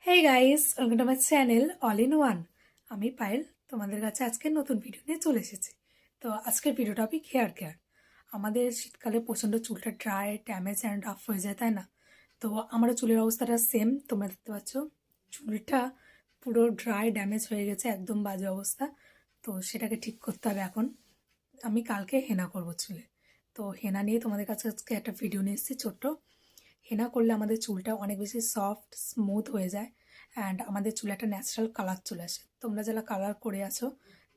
Hey guys, welcome to my channel All in One. আমি পায়েল তোমাদের কাছে আজকে নতুন ভিডিও নিয়ে চলে এসেছি। তো আজকের ভিডিও টপিক হেয়ার কেয়ার। আমাদের শীতকালে প্রচণ্ড চুলটা ড্রাই, ড্যামেজ অ্যান্ড রাফ হয়ে যায়, তাই না? তো আমারও চুলের অবস্থাটা সেম, তোমরা দেখতে পাচ্ছ চুলটা পুরো ড্রাই ড্যামেজ হয়ে গেছে, একদম বাজে অবস্থা। তো সেটাকে ঠিক করতে হবে এখন। আমি কালকে হেনা করবো চুলে। তো হেনা নিয়ে তোমাদের কাছে আজকে একটা ভিডিও নিয়ে এসেছি ছোট্ট। হেনা করলে আমাদের চুলটা অনেক বেশি সফট স্মুথ হয়ে যায় অ্যান্ড আমাদের চুলে একটা ন্যাচারাল কালার চলে আসে। তোমরা যারা কালার করে আছো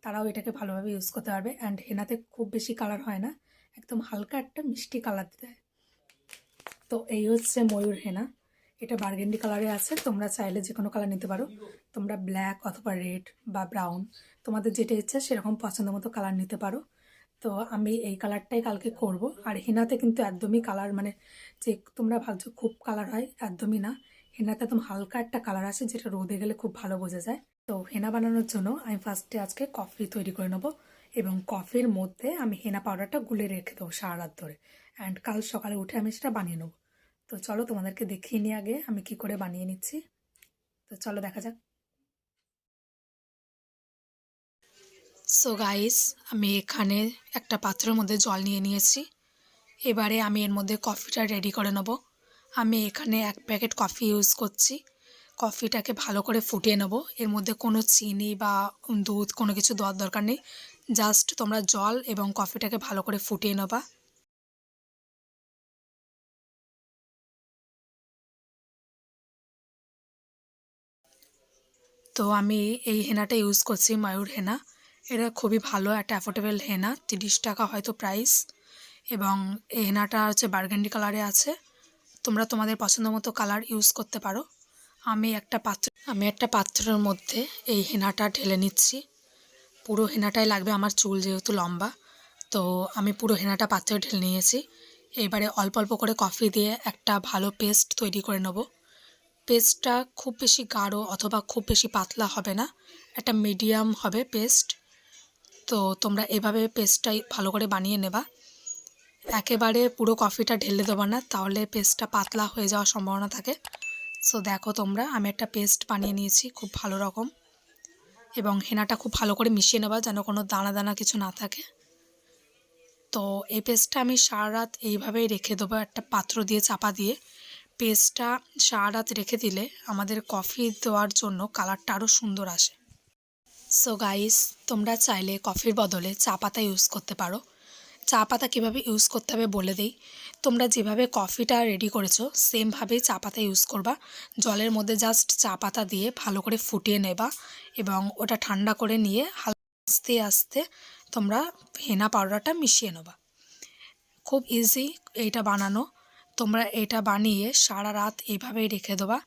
তারাও এটাকে ভালোভাবে ইউজ করতে পারবে। অ্যান্ড হেনাতে খুব বেশি কালার হয় না, একদম হালকা একটা মিষ্টি কালার দেয়। তো এই হচ্ছে ময়ূর হেনা। এটা বার্গেন্ডি কালারে আছে, তোমরা চাইলে যে কোনো কালার নিতে পারো। তোমরা ব্ল্যাক অথবা রেড বা ব্রাউন, তোমাদের যেটা ইচ্ছা সেরকম পছন্দ মতো কালার নিতে পারো। তো আমি এই কালারটাই কালকে করব। আর হেনাতে কিন্তু একদমই কালার মানে যে তোমরা ভাবছো খুব কালার হয়, একদমই না। হেনাতে একদম হালকা একটা কালার আসে, যেটা রোদে গেলে খুব ভালো বোঝা যায়। তো হেনা বানানোর জন্য আমি ফার্স্টে আজকে কফি তৈরি করে নেবো, এবং কফির মধ্যে আমি হেনা পাউডারটা গুলে রেখে দেবো সারা রাত ধরে। অ্যান্ড কাল সকালে উঠে আমি সেটা বানিয়ে নেবো। তো চলো তোমাদেরকে দেখিয়ে নিয়ে আগে আমি কি করে বানিয়ে নিচ্ছি। তো চলো দেখা যাক। সো গাইস, আমি এখানে একটা পাত্রের মধ্যে জল নিয়ে নিয়েছি। এবারে আমি এর মধ্যে কফিটা রেডি করে নেব। আমি এখানে 1 প্যাকেট কফি ইউজ করছি। কফিটাকে ভালো করে ফুটিয়ে নেব। এর মধ্যে কোনো চিনি বা দুধ কোনো কিছু দেওয়ার দরকার নেই। জাস্ট তোমরা জল এবং কফিটাকে ভালো করে ফুটিয়ে নেবা। তো আমি এই হেনাটা ইউজ করছি, ময়ূর হেনা। এটা খুবই ভালো একটা অ্যাফোর্ডেবল হেনা, 30 টাকা হয়তো প্রাইস। এবং এই হেনাটা হচ্ছে বার্গান্ডি কালারে আছে। তোমরা তোমাদের পছন্দ মতো কালার ইউজ করতে পারো। আমি একটা পাত্রের মধ্যে এই হেনাটা ঢেলে নিচ্ছি। পুরো হেনাটাই লাগবে, আমার চুল যেহেতু লম্বা। তো আমি পুরো হেনাটা পাত্রে ঢেলে নিয়েছি। এবারে অল্প অল্প করে কফি দিয়ে একটা ভালো পেস্ট তৈরি করে নেব। পেস্টটা খুব বেশি গাঢ় অথবা খুব বেশি পাতলা হবে না, একটা মিডিয়াম হবে পেস্ট। তো তোমরা এভাবে পেস্টটাই ভালো করে বানিয়ে নেবা। একেবারে পুরো কফিটা ঢেলে দেবো না, তাহলে পেস্টটা পাতলা হয়ে যাওয়ার সম্ভাবনা থাকে। সো দেখো তোমরা, আমি একটা পেস্ট বানিয়ে নিয়েছি খুব ভালো রকম। এবং হেনাটা খুব ভালো করে মিশিয়ে নেবা, যেন কোনো দানা দানা কিছু না থাকে। তো এই পেস্টটা আমি সারা রাত এইভাবেই রেখে দেবো, একটা পাত্র দিয়ে চাপা দিয়ে। পেস্টটা সারা রাত রেখে দিলে আমাদের কফি দেওয়ার জন্য কালারটা আরও সুন্দর আসে। সো গাইস, তোমরা চাইলে কফির বদলে চা পাতা ইউজ করতে পারো। চা পাতা কীভাবে ইউজ করতে হবে বলে দিই। তোমরা যেভাবে কফিটা রেডি করেছো সেমভাবেই চা পাতা ইউজ করবা। জলের মধ্যে জাস্ট চা পাতা দিয়ে ভালো করে ফুটিয়ে নেবা, এবং ওটা ঠান্ডা করে নিয়ে আস্তে আস্তে তোমরা হেনা পাউডারটা মিশিয়ে নেবা। খুব ইজি এইটা বানানো। তোমরা এটা বানিয়ে সারা রাত এইভাবেই রেখে দেবা,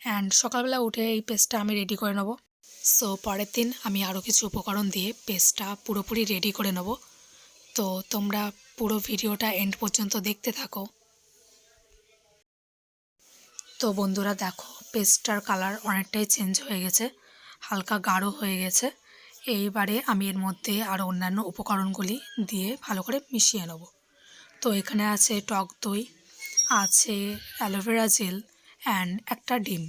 অ্যান্ড সকালবেলা উঠে এই পেস্টটা আমি রেডি করে নেব। সো পরের দিন আমি আরও কিছু উপকরণ দিয়ে পেস্টটা পুরোপুরি রেডি করে নেব। তো তোমরা পুরো ভিডিওটা এন্ড পর্যন্ত দেখতে থাকো। তো বন্ধুরা দেখো, পেস্টটার কালার অনেকটাই চেঞ্জ হয়ে গেছে, হালকা গাঢ় হয়ে গেছে। এইবারে আমি এর মধ্যে আরও অন্যান্য উপকরণগুলি দিয়ে ভালো করে মিশিয়ে নেব। তো এখানে আছে টক দই, আছে অ্যালোভেরা জেল অ্যান্ড একটা ডিম।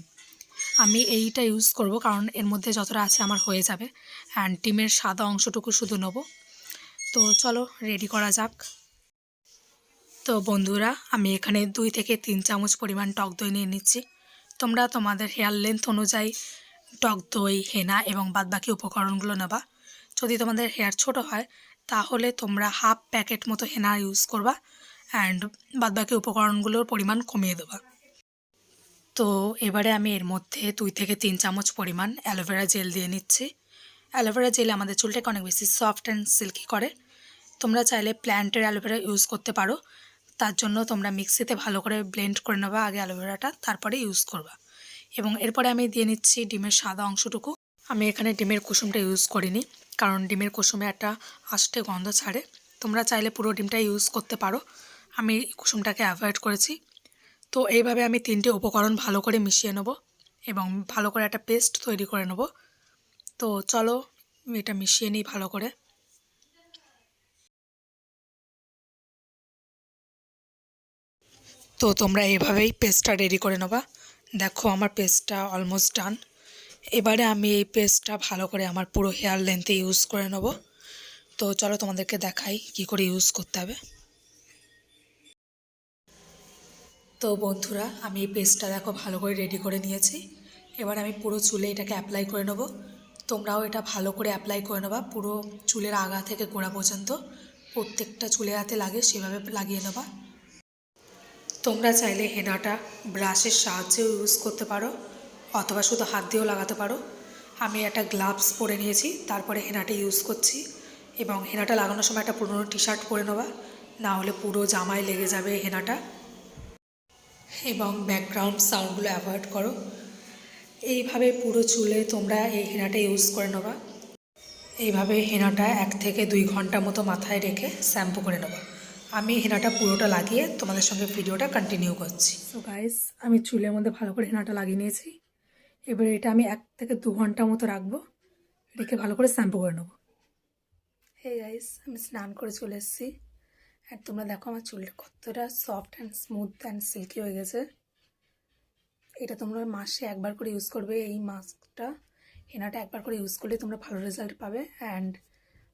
আমি এইটা ইউজ করব কারণ এর মধ্যে যতটা আছে আমার হয়ে যাবে, অ্যান্ড ডিমের সাদা অংশটুকু শুধু নেব। তো চলো রেডি করা যাক। তো বন্ধুরা, আমি এখানে 2 থেকে 3 চামচ পরিমাণ টক দই নিয়ে নিচ্ছি। তোমরা তোমাদের হেয়ার লেন্থ অনুযায়ী টক দই, হেনা এবং বাদবাকি উপকরণগুলো নেবা। যদি তোমাদের হেয়ার ছোট হয় তাহলে তোমরা হাফ প্যাকেট মতো হেনা ইউজ করবা, অ্যান্ড বাদবাকি উপকরণগুলোর পরিমাণ কমিয়ে দেবা। তো এবারে আমি এর মধ্যে 2 থেকে 3 চামচ পরিমাণ অ্যালোভেরা জেল দিয়ে নিচ্ছি। অ্যালোভেরা জেল আমাদের চুলটাকে অনেক বেশি সফট অ্যান্ড সিল্কি করে। তোমরা চাইলে প্ল্যান্টের অ্যালোভেরা ইউজ করতে পারো। তার জন্য তোমরা মিক্সিতে ভালো করে ব্লেন্ড করে নেবা আগে অ্যালোভেরাটা, তারপরে ইউজ করবা। এবং এরপরে আমি দিয়ে নিচ্ছি ডিমের সাদা অংশটুকু। আমি এখানে ডিমের কুসুমটা ইউজ করিনি, কারণ ডিমের কুসুমে একটা আষ্টে গন্ধ ছাড়ে। তোমরা চাইলে পুরো ডিমটা ইউজ করতে পারো, আমি কুসুমটাকে অ্যাভয়েড করেছি। তো এইভাবে আমি 3টে উপকরণ ভালো করে মিশিয়ে নেব এবং ভালো করে একটা পেস্ট তৈরি করে নেব। তো চলো এটা মিশিয়ে নিই ভালো করে। তো তোমরা এভাবেই পেস্টটা রেডি করে নেবা। দেখো আমার পেস্টটা অলমোস্ট ডান। এবারে আমি এই পেস্টটা ভালো করে আমার পুরো হেয়ার লেন্থে ইউজ করে নেব। তো চলো তোমাদেরকে দেখাই কি করে ইউজ করতে হবে। তো বন্ধুরা, আমি এই পেস্টটা দেখো ভালো করে রেডি করে নিয়েছি। এবার আমি পুরো চুলে এটাকে অ্যাপ্লাই করে নেব। তোমরাও এটা ভালো করে অ্যাপ্লাই করে নেবা, পুরো চুলের আগা থেকে গোড়া পর্যন্ত প্রত্যেকটা চুলে হাতে লাগে সেভাবে লাগিয়ে নেবা। তোমরা চাইলে হেনাটা ব্রাশের সাহায্যেও ইউজ করতে পারো, অথবা শুধু হাত দিয়েও লাগাতে পারো। আমি একটা গ্লাভস পরে নিয়েছি, তারপরে হেনাটা ইউজ করছি। এবং হেনাটা লাগানোর সময় একটা পুরনো টি শার্ট পরে নেবা, না হলে পুরো জামায় লেগে যাবে হেনাটা। এবং ব্যাকগ্রাউন্ড সাউন্ডগুলো অ্যাভয়েড করো। এইভাবে পুরো চুলে তোমরা এই হেনাটা ইউজ করে নেবা। এইভাবে হেনাটা 1 থেকে 2 ঘন্টা মতো মাথায় রেখে শ্যাম্পু করে নেবা। আমি হেনাটা পুরোটা লাগিয়ে তোমাদের সঙ্গে ভিডিওটা কন্টিনিউ করছি। সো গাইস, আমি চুলের মধ্যে ভালো করে হেনাটা লাগিয়ে নিয়েছি। এবারে এটা আমি 1 থেকে 2 ঘন্টা মতো রাখবো, রেখে ভালো করে শ্যাম্পু করে নেবো। হে গাইস, আমি স্নান করে চলে এসেছি। আর তোমরা দেখো আমার চুলটা কতটা soft and smooth and silky হয়ে গেছে। এটা তোমরা মাসে একবার করে ইউজ করবে। এই মাস্কটা, হেনাটা একবার করে ইউজ করলে তোমরা ভালো রেজাল্ট পাবে। অ্যান্ড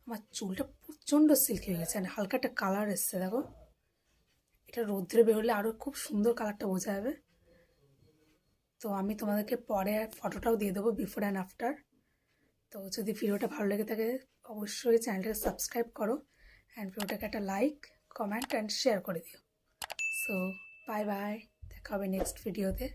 আমার চুলটা প্রচণ্ড সিল্কি হয়ে গেছে, অ্যান্ড হালকা একটা কালার এসছে দেখো। এটা রৌদ্রে বেরোলে আরও খুব সুন্দর কালারটা বোঝা যাবে। তো আমি তোমাদেরকে পরে ফটোটাও দিয়ে দেবো, বিফোর অ্যান্ড আফটার। তো যদি ভিডিওটা ভালো লেগে থাকে অবশ্যই চ্যানেলটাকে সাবস্ক্রাইব করো, অ্যান্ড ভিডিওটাকে একটা লাইক, কমেন্ট অ্যান্ড শেয়ার করে দিও। সো বাই বাই, দেখা হবে নেক্সট ভিডিওতে।